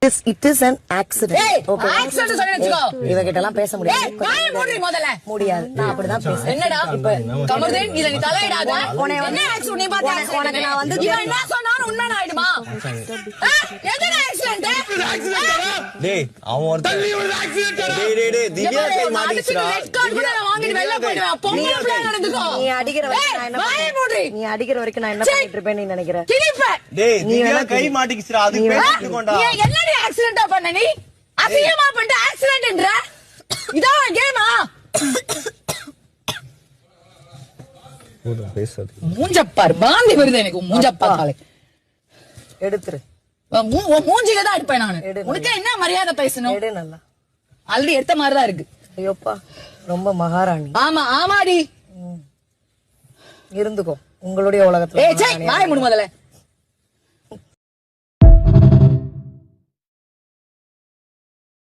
It is an accident. Okay. Accident சொல்லி வெச்சுக்கோ. இவகிட்டலாம் பேச முடியாது. வாய் மூடி முதல்ல. முடியாது. நான் அப்படிதான் பேசுறேன். என்னடா? கமர்தேன் இத நீ தலையிடாத. என்ன ஆக்சிடென்ட் நீ பாத்து உனக்கு நான் வந்து இவன் என்ன சொன்னாலும் உண்மை ஆயிடுமா? எதுக்கு ஆக்சிடென்ட்? டேய் அவன் ஒரு தள்ளி ஒரு ஆக்சிடென்ட். டேய் திவ்யா கை மாட்டிச்சுடா. ரெட் கார்டு கூட நான் வாங்கிட்டு வெளிய போய்டுவேன். பொம்பளை பிள்ளை நடந்துக்கோ. நீ அடிக்கிற வரைக்கும் நான் என்ன வாய் மூடி. நீ அடிக்கிற வரைக்கும் நான் என்ன பண்ணிட்டு இருப்பேன்னு நீ நினைக்கிற? கிளிப்ப. டேய் திவ்யா கை மாட்டிச்சுடா. அது பேசிட்டு கொண்டா. நீ என்னடி ஆக்சிடென்ட் பண்ண நீ? அசிங்கமா பண்ணிட்டு ஆக்சிடென்ட்ன்ற. இதான் கேமா? போடா பேசாத. மூஞ்சப்பார் பாந்தி வருது எனக்கு மூஞ்சப்பாத்தாலே. எடுத்துரு. மூஞ்சில தான் அடிப்பேன் நானு. உனக்கு என்ன மரியாதை பேசணும்? எடு நல்லா. ஆல்ரெடி எடுத்த மாதிரி தான் இருக்கு. ஐயோப்பா ரொம்ப மகாராணி. ஆமா ஆமாடி. இருந்துக்கோ உங்களுடைய உலகத்துல. ஏய் சே வாய் மூடு முதல்ல.